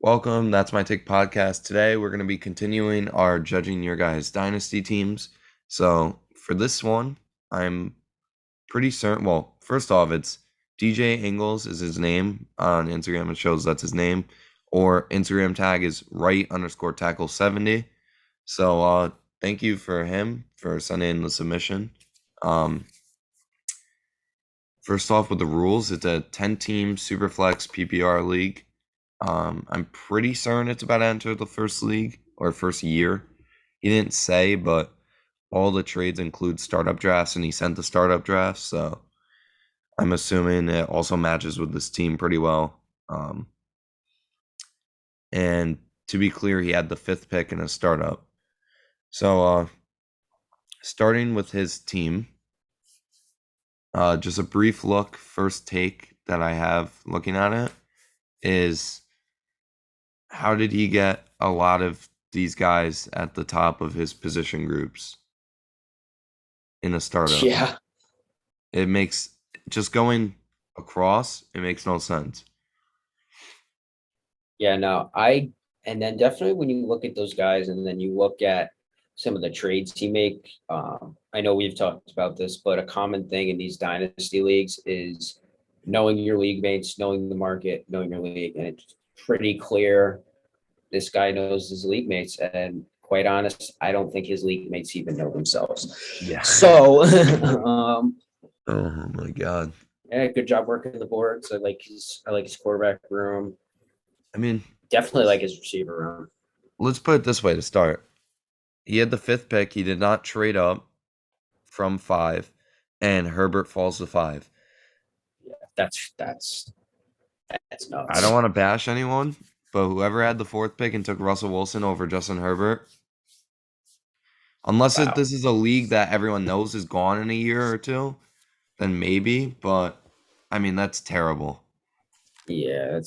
Welcome. That's my take podcast. Today we're going to be continuing our judging your guys' dynasty teams. So for this one, I'm pretty certain. Well, first off, it's DJ Ingles is his name on Instagram. It shows that's his name, or Instagram tag is right_tackle70. So thank you for him for sending in the submission. Um, First off, with the rules, it's a 10-team Superflex PPR league. I'm pretty certain it's about to enter the first league or first year. He didn't say, but all the trades include startup drafts, and he sent the startup drafts, so I'm assuming it also matches with this team pretty well. And to be clear, he had the 5th pick in a startup. So, starting with his team, just a brief look, first take that I have looking at it is how did he get a lot of these guys at the top of his position groups in a startup? Yeah, It makes just going across, it makes no sense. yeah, no, and then definitely when you look at those guys and then you look at some of the trades he make, I know we've talked about this, but a common thing in these dynasty leagues is knowing your league mates, knowing the market, knowing your league, and it's pretty clear this guy knows his league mates. And quite honest, I don't think his league mates even know themselves. Yeah. So, Oh my god. yeah, good job working the boards. I like his quarterback room. I mean, Definitely like his receiver room. let's put it this way to start. He had the 5th pick. He did not trade up from 5, and Herbert falls to 5. Yeah, that's I don't nuts. want to bash anyone, but whoever had the 4th pick and took Russell Wilson over Justin Herbert, unless Wow. this is a league that everyone knows is gone in a year or two, then maybe, but I mean, that's terrible. Yeah,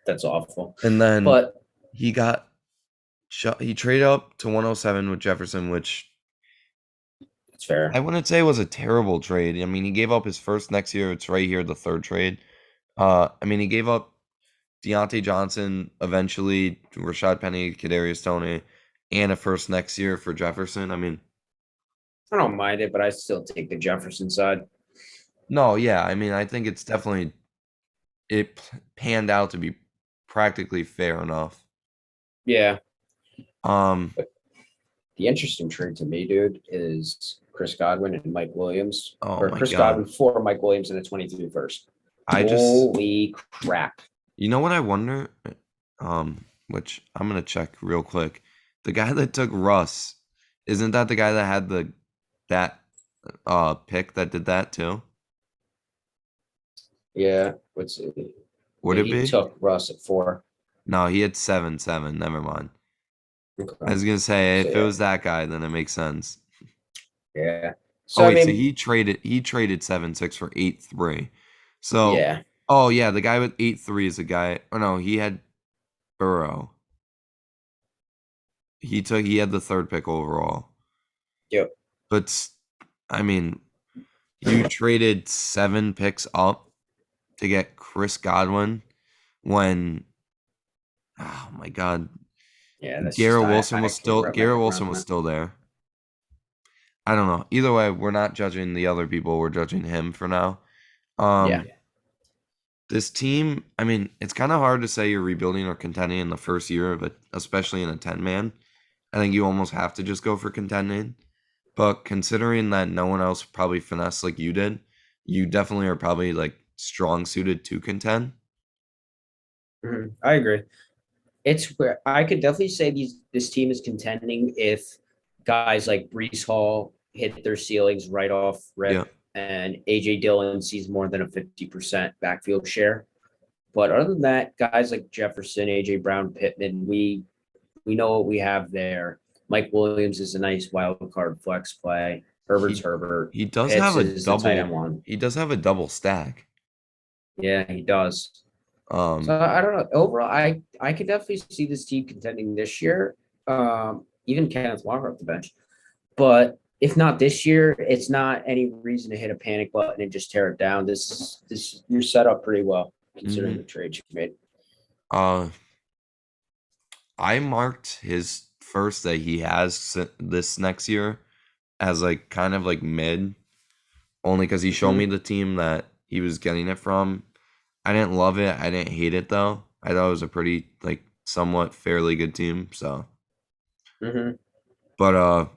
that's awful. And then But he got he traded up to 107 with Jefferson, which it's I fair. wouldn't say was a terrible trade. I mean, he gave up his first next year. It's right here, the 3rd trade. I mean, he gave up Deontay Johnson, eventually Rashad Penny, Kadarius Toney, and a first next year for Jefferson. I mean, I don't mind it, but I still take the Jefferson side. no, yeah. I mean, I think it's definitely panned out to be practically fair enough. Yeah. Um, But the interesting trade to me, dude, is Chris Godwin and Mike Williams, oh or my Chris God. Godwin for Mike Williams in a 23 first. I just Holy crap. You know what I wonder? Which I'm gonna check real quick. The guy that took Russ, isn't that the guy that had that pick that did that too? Yeah. Would Yeah, it he be? took Russ at 4. No, he had 7-7. Never mind. I Okay. was gonna say So if it yeah. was that guy, then it makes sense. Yeah. Oh So I wait, so mean, he traded 7-6 for 8-3. So yeah. oh yeah, the guy with 8-3 is the guy. Oh no, he had Burrow. He had the 3rd pick overall. Yep. But I mean, you traded 7 picks up to get Chris Godwin when, oh my God, Yeah, that's just I can't wrap my Garrett head Wilson around was that. still there. I don't know. Either way, we're not judging the other people. We're judging him for now. Yeah. This team, I mean, it's kind of hard to say you're rebuilding or contending in the first year of it, especially in a 10 man. I think you almost have to just go for contending. But considering that no one else probably finessed like you did, you definitely are probably like strong suited to contend. I agree. It's where I could definitely say this team is contending if guys like Brees Hall hit their ceilings right off Yeah. rip and AJ Dillon sees more than a 50% backfield share. But other than that, guys like Jefferson, AJ Brown, Pittman, we know what we have there. Mike Williams is a nice wild card flex play. Herbert's He Herbert. he does have Pitts a is the tight double end one. he does have a double stack. Yeah, he does. So Um I don't know. Overall, I could definitely see this team contending this year. Even Kenneth Walker off the bench. But if not this year, it's not any reason to hit a panic button and just tear it down. This you're set up pretty well considering mhm. the trade you made. uh I marked his first that he has this next year as like kind of like mid, only because he showed me Mhm. the team that he was getting it from. I didn't love it. I didn't hate it though. I thought it was a pretty like somewhat fairly good team. So, Mhm. but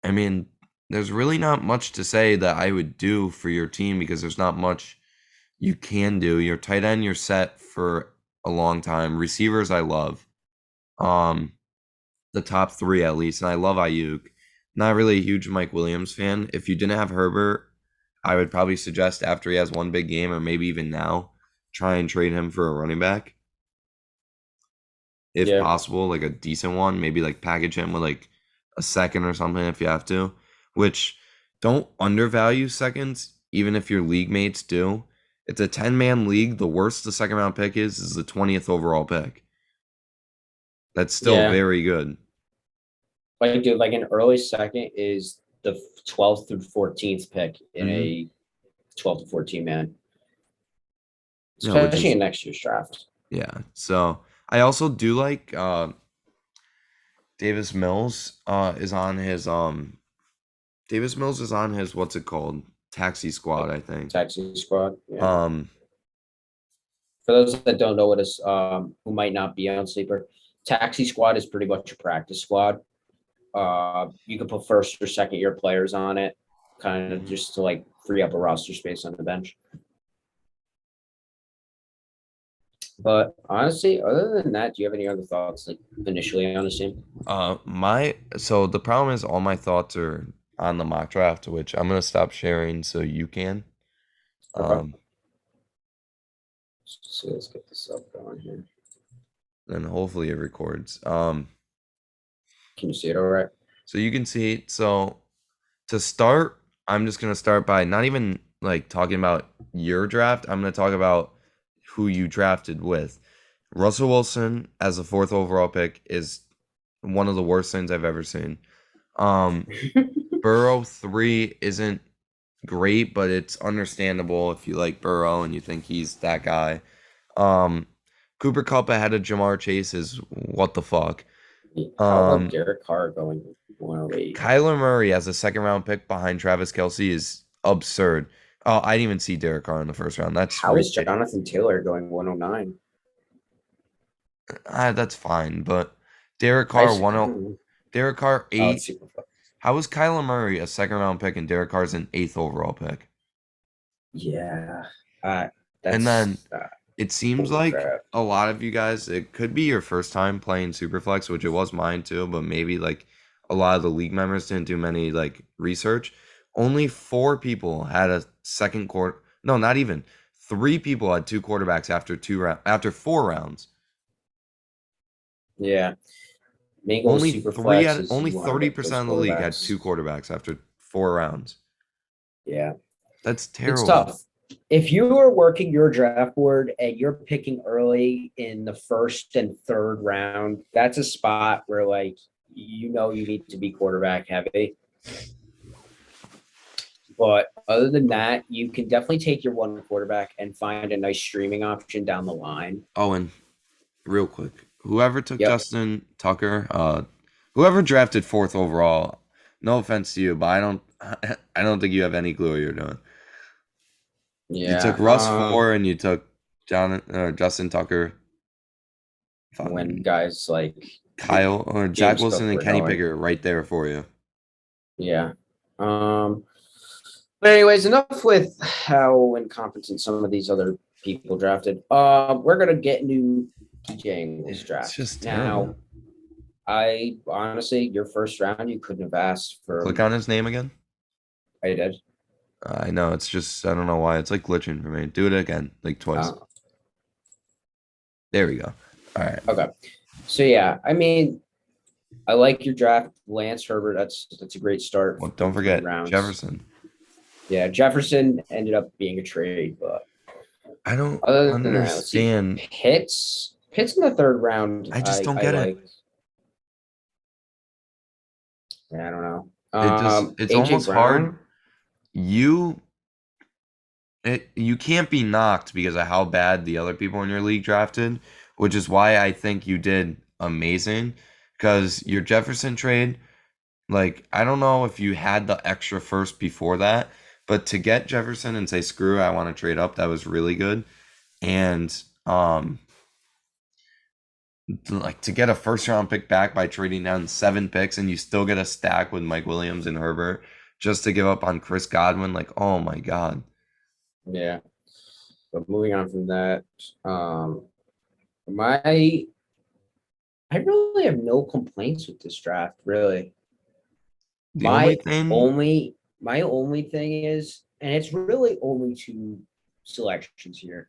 I mean, there's really not much to say that I would do for your team because there's not much you can do. Your tight end, you're set for a long time. Receivers, I love. Um, the top three at least, and I love Ayuk. Not really a huge Mike Williams fan. If you didn't have Herbert, I would probably suggest after he has one big game, or maybe even now, try and trade him for a running back if Yeah. possible, like a decent one. Maybe like package him with like a second or something if you have to. Which don't undervalue seconds, even if your league mates do. It's a 10-man league. The worst the second round pick is the 20th overall pick. That's still Yeah. very good. Like, dude, like an early second is the 12th through 14th pick in Hmm. a 12 to 14 man, Yeah, which especially is in next year's draft. yeah. So I also do like Davis Mills is on his Davis Mills is on his what's it called? Taxi squad, Like I think. taxi squad. Yeah. Um For those that don't know what is who might not be on sleeper, taxi squad is pretty much a practice squad. You can put first or second year players on it, kind of just to like free up a roster space on the bench. But honestly, other than that, do you have any other thoughts like initially on the team? my so the problem is all my thoughts are on the mock draft, which I'm gonna stop sharing so you can. Okay. Um So let's get this up going here. and hopefully it records. Can you see it all right? So you can see so to start, I'm just gonna start by not even like talking about your draft. I'm gonna talk about who you drafted with. Russell Wilson as a fourth overall pick is one of the worst things I've ever seen. Um, Burrow 3 isn't great, but it's understandable if you like Burrow and you think he's that guy. Um, Cooper Kupp ahead of Jamar Chase is what the fuck. How about Um, Derek Carr going 108? Kyler Murray as a second round pick behind Travis Kelsey is absurd. Oh, I didn't even see Derek Carr in the first round. That's How is ridiculous. Jonathan Taylor going 109? That's fine, but Derek I, Carr 10, Derek Carr oh, it's 8. super fun. How is Kyler Murray a second round pick and Derek Carr's an eighth overall pick? Yeah. And then That's it seems holy like crap. a lot of you guys, it could be your first time playing Superflex, which it was mine too, but maybe like a lot of the league members didn't do many like research. Only 4 people had a second quarter. No, not even. 3 people had 2 quarterbacks after after 4 rounds. Yeah. Mingle's Only super three flex had is only you want to get those 30% of the league had quarterbacks. 2 quarterbacks after 4 rounds. Yeah. That's It's terrible. tough. If you are working your draft board and you're picking early in the first and third round, that's a spot where like you need to be quarterback heavy. But other than that, you can definitely take your one quarterback and find a nice streaming option down the line. Oh, and real quick, whoever took Yep. Justin Tucker, whoever drafted fourth overall, no offense to you, but I don't think you have any clue what you're doing. You took Yeah. Russ 4 and you took Justin Tucker, When fucking guys like Kyle or Zach James Wilson Cook and were Kenny going. Pickett right there for you. Yeah. Um, but anyways, enough with how incompetent some of these other people drafted. We're gonna get into DJ Ingles It's draft. just terrible. Now, I honestly, your first round, you couldn't have asked for. Click on his name again. I did. I know it's just I don't know why it's like glitching for me. Do it again, like twice. Uh, There we go. All right. okay. So yeah, I mean, I like your draft, Lance Herbert. That's a great start Well, for don't three forget rounds. Jefferson. Yeah, Jefferson ended up being a trade, but I don't other than that, let's see. understand. Pitts in the third round. I just don't I get it. like. Yeah, I don't know. It's AJ almost hard. Brown. You you can't be knocked because of how bad the other people in your league drafted, which is why I think you did amazing because your Jefferson trade, like, I don't know if you had the extra first before that, but to get Jefferson and say, screw it, I want to trade up, that was really good. And like to get a first round pick back by trading down 7 picks and you still get a stack with Mike Williams and Herbert just to give up on Chris Godwin, like, oh my God. Yeah. But moving on from that, my I really have no complaints with this draft, really. The only My thing, my only thing is, and it's really only two selections here,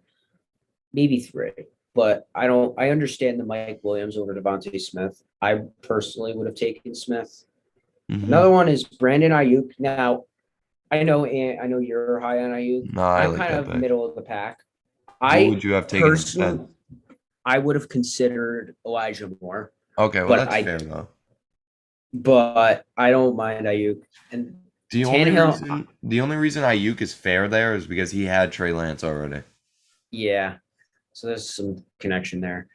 maybe three. But I understand the Mike Williams over Devontae Smith. I personally would have taken Smith. mhm. Another one is Brandon Ayuk. Now, I know you're high on Ayuk. No, I I'm like kind that of pick. middle of the pack. Who I would you have taken instead? personally I would have considered Elijah Moore, Okay, well but that's I fair though. but I don't mind Ayuk and Tannehill. The only reason Ayuk is fair there is because he had Trey Lance already. Yeah, so there's some connection there.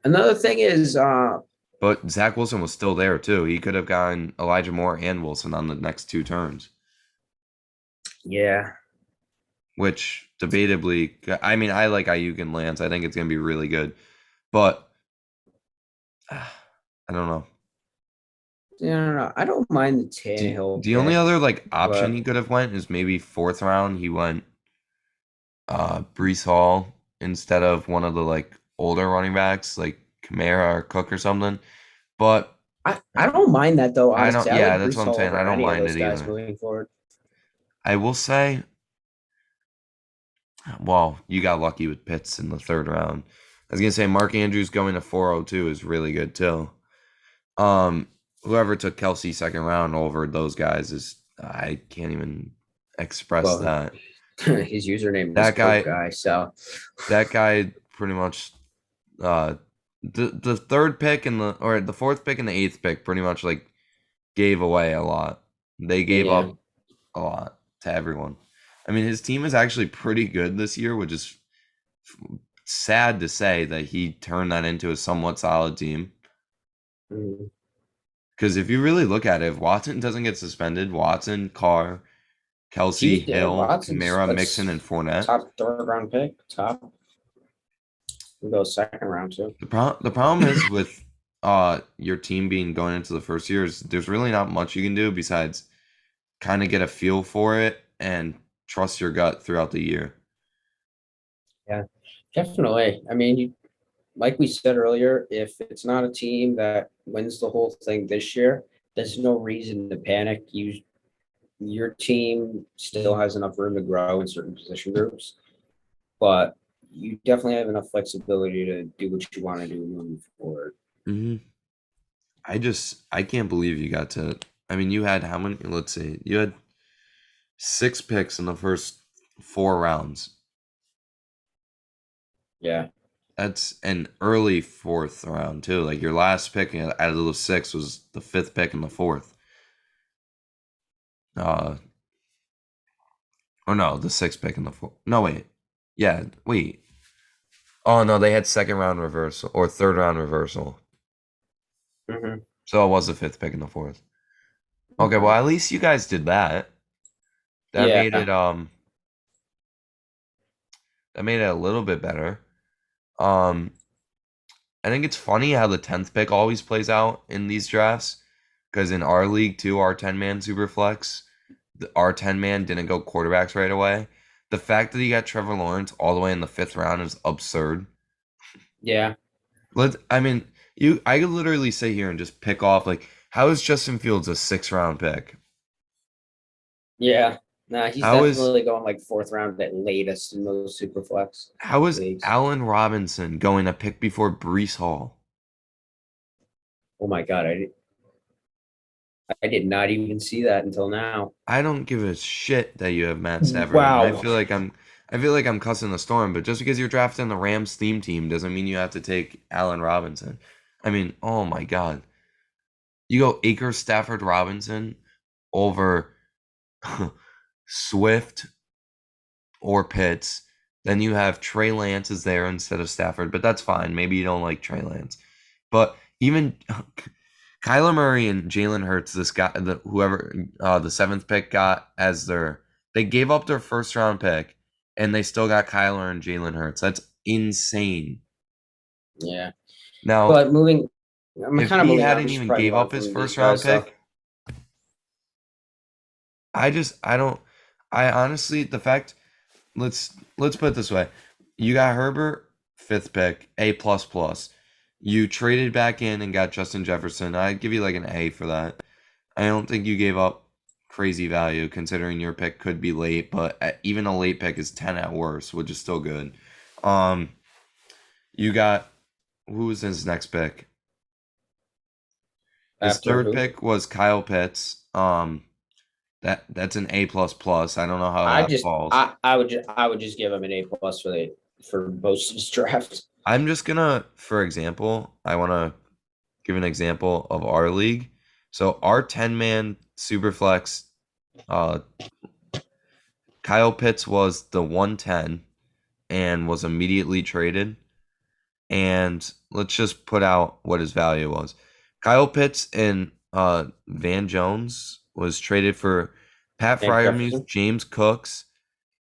Another thing is, But Zach Wilson was still there too. He could have gotten Elijah Moore and Wilson on the next two turns, yeah, which debatably, I mean, I like Ayuk and Lance. I think it's going to be really good, but I don't know. yeah, no, I don't mind the The, Tannehill the only pick, other like option but he could have went is maybe fourth round. He went Brees Hall instead of one of the like older running backs like Kamara or Cook or something. But I don't mind that though. I don't. Honestly, I Yeah, like that's Brees what I'm Hall saying. I over don't any of mind those it guys either. moving forward. I will say, well, you got lucky with Pitts in the third round. I was gonna say Mark Andrews going to 402 is really good too. Um, Whoever took Kelsey second round over those guys is I can't even express Well, that. his username is That Poke guy, Guy, so that guy pretty much uh the third pick and the fourth pick and the eighth pick pretty much like gave away a lot. They gave yeah, up a lot to everyone. I mean, his team is actually pretty good this year, which is sad to say that he turned that into a somewhat solid team. mm, Because if you really look at it, if Watson doesn't get suspended, Watson, Carr, Kelsey, yeah, Hill, Watson's Kamara, Mixon, and that's Fournette. top third round pick, top. We go second round too. The problem is with your team being going into the first year is there's really not much you can do besides kind of get a feel for it and trust your gut throughout the year. Yeah, definitely. I mean, like we said earlier, if it's not a team that wins the whole thing this year, there's no reason to panic. Your team still has enough room to grow in certain position groups, but you definitely have enough flexibility to do what you want to do moving forward. hmm I can't believe you got to. I mean, you had how many? Let's see, you had 6 picks in the first 4 rounds. Yeah. That's an early fourth round too. Like your last pick out of those 6 was the fifth pick in the fourth. Uh, or no, the sixth pick in the fourth. No, wait. Yeah, wait. Oh no, they had second round reversal or third round reversal. Hmm. So it was the fifth pick in the fourth. Okay, well Okay. at least you guys did that. That made Yeah. it that made it a little bit better. Um I think it's funny how the 10th pick always plays out in these drafts. Because in our league too, our 10-man super flex, our 10-man didn't go quarterbacks right away. The fact that he got Trevor Lawrence all the way in the fifth round is absurd. Yeah. I mean, I could literally sit here and just pick off like how is Justin Fields a 6th round pick? Yeah. Nah, he's How is definitely going like fourth round at latest in those super flex how is leagues. Allen Robinson going a pick before Brees Hall? Oh my God. I did not even see that until now. I don't give a shit that you have Matt Stafford, and Wow. I feel like I'm cussing the storm. But just because you're drafting the Rams theme team doesn't mean you have to take Allen Robinson. I mean, oh my God, you go Akers, Stafford, Robinson over Swift or Pitts. Then you have Trey Lance is there instead of Stafford, but that's fine. Maybe you don't like Trey Lance, but even Kyler Murray and Jalen Hurts, this guy, whoever the seventh pick got as they gave up their first round pick, and they still got Kyler and Jalen Hurts. That's insane. Yeah. Now, But I'm if kind of he moving on. hadn't We should even probably gave move on up his from these first round guys, though. pick, I don't. I honestly, the fact. Let's put it this way: you got Herbert, fifth pick, A plus plus. You traded back in and got Justin Jefferson. I'd give you like an A for that. I don't think you gave up crazy value considering your pick could be late, but even a late pick is 10 at worst, which is still good. Um, you got who was his next pick? His After third who? pick was Kyle Pitts. That's an A plus plus. I don't know how I that just falls. I would just give him an A plus for most of his drafts. I'm just gonna, for example, I want to give an example of our league. So our 10-man superflex, uh, Kyle Pitts was the 110 and was immediately traded. And let's just put out what his value was. Kyle Pitts and Van Jones was traded for Pat Nick Fryermuth, Jefferson. James Cooks,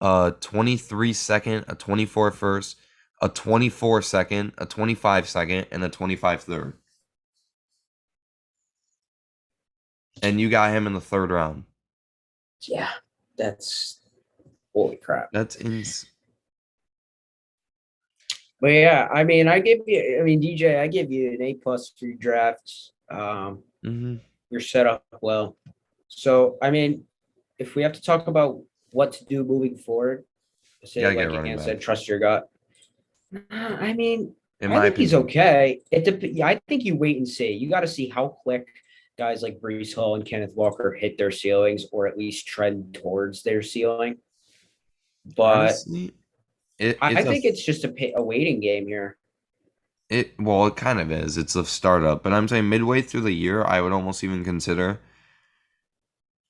a 23 second, a 24 first, a 24 second, a 25 second, and a 25 third. And you got him in the third round. Yeah, that's holy crap. That's ins. But yeah, DJ, I give you an A plus for your drafts. Mhm. You're set up well. So if we have to talk about what to do moving forward, You say gotta get a like running Ann said, back. trust your gut. In I my think he's opinion. okay. I think you wait and see. You got to see how quick guys like Brees Hall and Kenneth Walker hit their ceilings, or at least trend towards their ceiling. But Honestly, I it's a think it's just a waiting game here. it kind of is. It's a startup, but I'm saying midway through the year, I would almost even consider.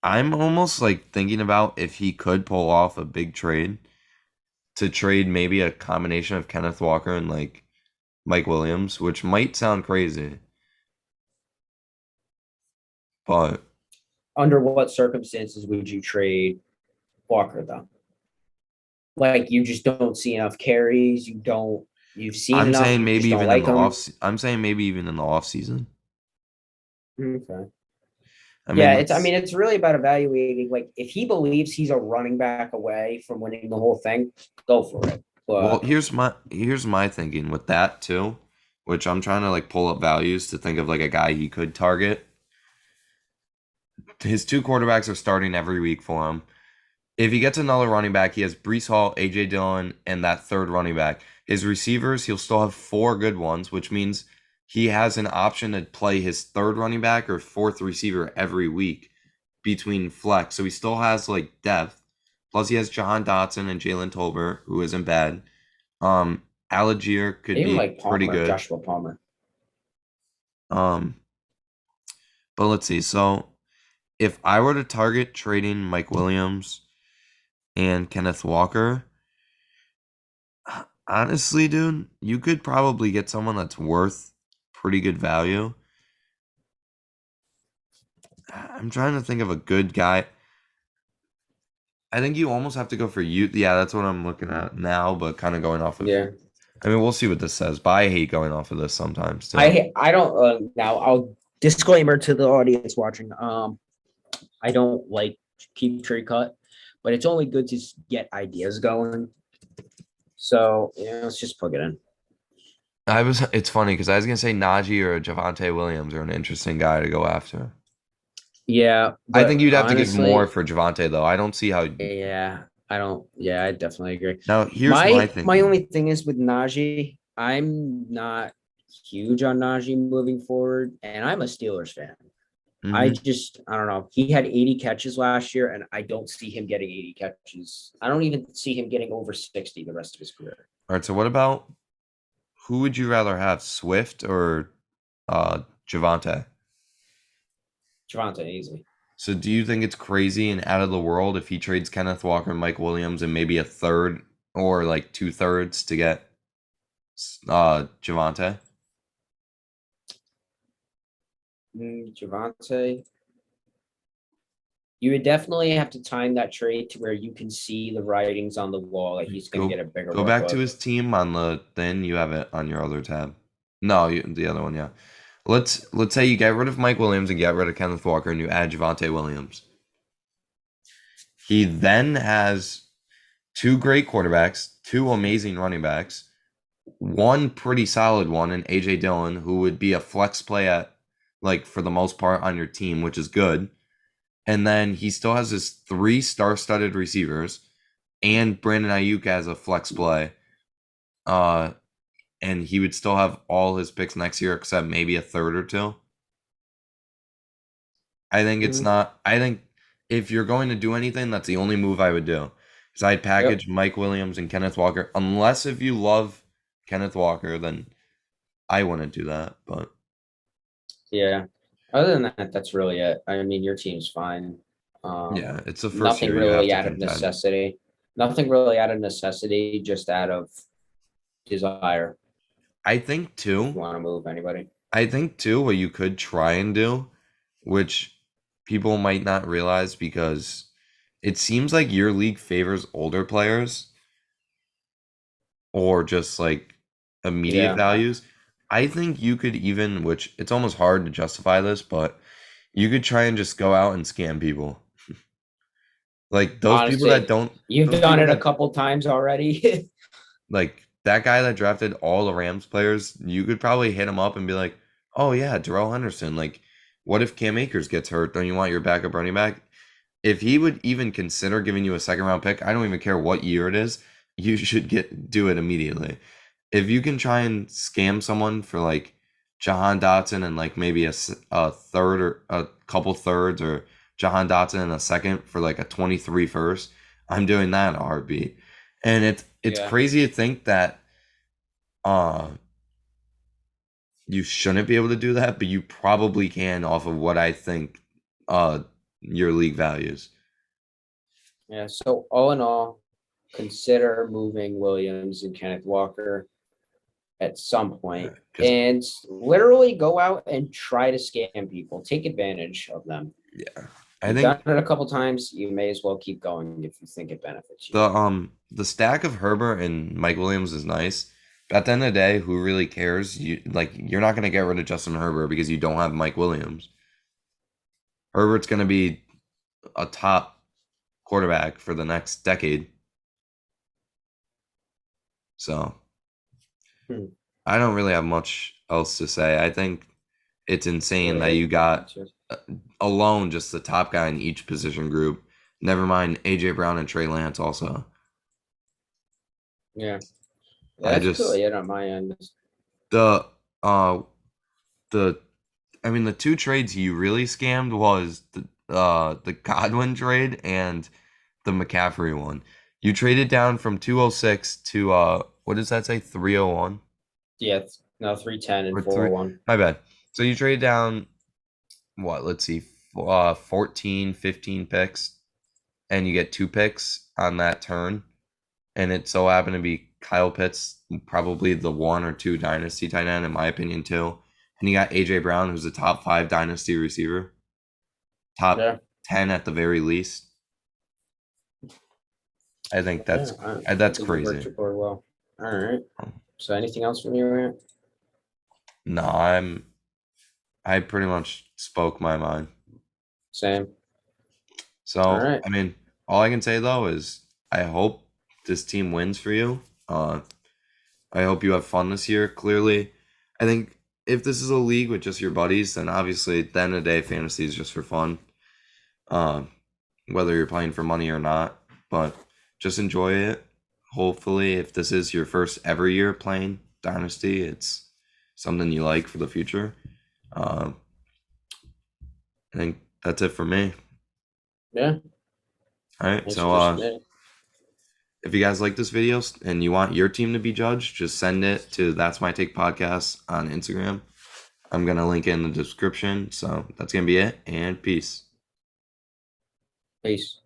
I'm almost like thinking about if he could pull off a big trade to trade maybe a combination of Kenneth Walker and like Mike Williams, which might sound crazy, but Under what circumstances would you trade Walker though? Like you just don't see enough carries. You've seen I'm enough. saying You just maybe don't even in like the him. I'm saying maybe even in the off season. Okay. I mean, Yeah, let's it's really about evaluating. Like, if he believes he's a running back away from winning the whole thing, go for it. well, But here's my thinking with that too, which I'm trying to like pull up values to think of like a guy he could target. His two quarterbacks are starting every week for him. If he gets another running back, he has Brees Hall, AJ Dillon, and that third running back. His receivers, he'll still have four good ones, which means he has an option to play his third running back or fourth receiver every week between flex. So he still has like depth. Plus he has Jahan Dotson and Jalen Tolbert, who isn't bad. Algier could even be like pretty Palmer, good. Joshua Palmer. Um, but let's see. So if I were to target trading Mike Williams and Kenneth Walker, honestly, dude, you could probably get someone that's worth pretty good value. I'm trying to think of a good guy. I think you almost have to go for you. Yeah, that's what I'm looking at now, but kind of going off of. Yeah, I mean, we'll see what this says, but I hate going off of this sometimes too. I don't now. I'll disclaimer to the audience watching. I don't like keep trade cut, but it's only good to get ideas going. So yeah, let's just plug it in. It's funny because I was gonna say Najee or Javante Williams are an interesting guy to go after. Yeah, I think but you'd have to give more honestly, for Javante though. I don't see how. yeah, I don't. Yeah, I definitely agree. Now, here's my My thinking. only thing is with Najee, I'm not huge on Najee moving forward, and I'm a Steelers fan. Hmm. I don't know. He had 80 catches last year, and I don't see him getting 80 catches. I don't even see him getting over 60 the rest of his career. All right, so what about who would you rather have, Swift or Javante? Javante easy. So do you think it's crazy and out of the world if he trades Kenneth Walker, Mike Williams, and maybe a third or like two thirds to get Javante? Javante. You would definitely have to time that trade to where you can see the writings on the wall that he's going to Go get a bigger go back to workload. his team on the then you have it on your other tab. No, the other one, yeah. Let's say you get rid of Mike Williams and get rid of Kenneth Walker and you add Javante Williams. He then has two great quarterbacks, two amazing running backs, one pretty solid one in AJ Dillon, who would be a flex play at like for the most part on your team, which is good. And then he still has his three star-studded receivers and Brandon Ayuk as a flex play. Uh, and he would still have all his picks next year except maybe a third or two. I think it's Mhm. not. I think if you're going to do anything, that's the only move I would do. Because I'd Yep. package Mike Williams and Kenneth Walker. Unless if you love Kenneth Walker, then I wouldn't do that. But Yeah. Other than that, that's really it. I mean, your team's fine. yeah, it's the first Nothing year you have really to out of contend. necessity. Nothing really out of necessity, just out of desire. I think If too. you want to move anybody. I think too what you could try and do, which people might not realize because it seems like your league favors older players or just like immediate Yeah. values. I think you could even, which it's almost hard to justify this, but you could try and just go out and scam people. Like Honestly, you've those done people it a that couple times already. like that guy that drafted all the Rams players, you could probably hit him up and be like, "Oh yeah, Darrell Henderson. Like, what if Cam Akers gets hurt? Don't you want your backup running back?" If he would even consider giving you a second round pick, I don't even care what year it is, you should do it immediately. If you can try and scam someone for like Jahan Dotson and like maybe a third or a couple thirds or Jahan Dotson and a second for like a 23 first, I'm doing that in a heartbeat. And it's Yeah. crazy to think that uh you shouldn't be able to do that, but you probably can off of what I think uh your league values. Yeah. So all in all, consider moving Williams and Kenneth Walker at some point Because and literally go out and try to scam people. Take advantage of them. yeah, I You've done think it a couple times. You may as well keep going if you think it benefits you. the stack of Herbert and Mike Williams is nice. But at the end of the day, who really cares? You're not gonna get rid of Justin Herbert because you don't have Mike Williams. Herbert's gonna be a top quarterback for the next decade. So Hmm. I don't really have much else to say. I think it's insane that Yeah, you got alone just the top guy in each position group. Never mind AJ Brown and Trey Lance also. yeah. I That's just really it on my end. the uh the I mean the two trades you really scammed was the Godwin trade and the McCaffrey one. You traded down from 206 to what does that say? 301 Yeah, no, 310 and or 3 401. my bad. So you traded down what, let's see, 14, 15 picks and you get two picks on that turn. And it so happened to be Kyle Pitts, probably the one or two dynasty tight end, in my opinion, too. And you got AJ Brown, who's a top 5 dynasty receiver, top Yeah, 10 at the very least. I think yeah. I that's think it worked crazy. your board well. All right. So anything else from you, Aaron? No, I pretty much spoke my mind. Same. All So right. I mean, all I can say though is I hope this team wins for you. I hope you have fun this year. Clearly, I think if this is a league with just your buddies, then obviously at the end of the day, fantasy is just for fun. Um, whether you're playing for money or not, but just enjoy it. Hopefully, if this is your first ever year playing Dynasty, it's something you like for the future. Um, I think that's it for me. Yeah. All right, Thanks so for submitting. if you guys like this video and you want your team to be judged, just send it to That's My Take Podcast on Instagram. I'm gonna link it in the description. So that's gonna be it, and peace. Peace.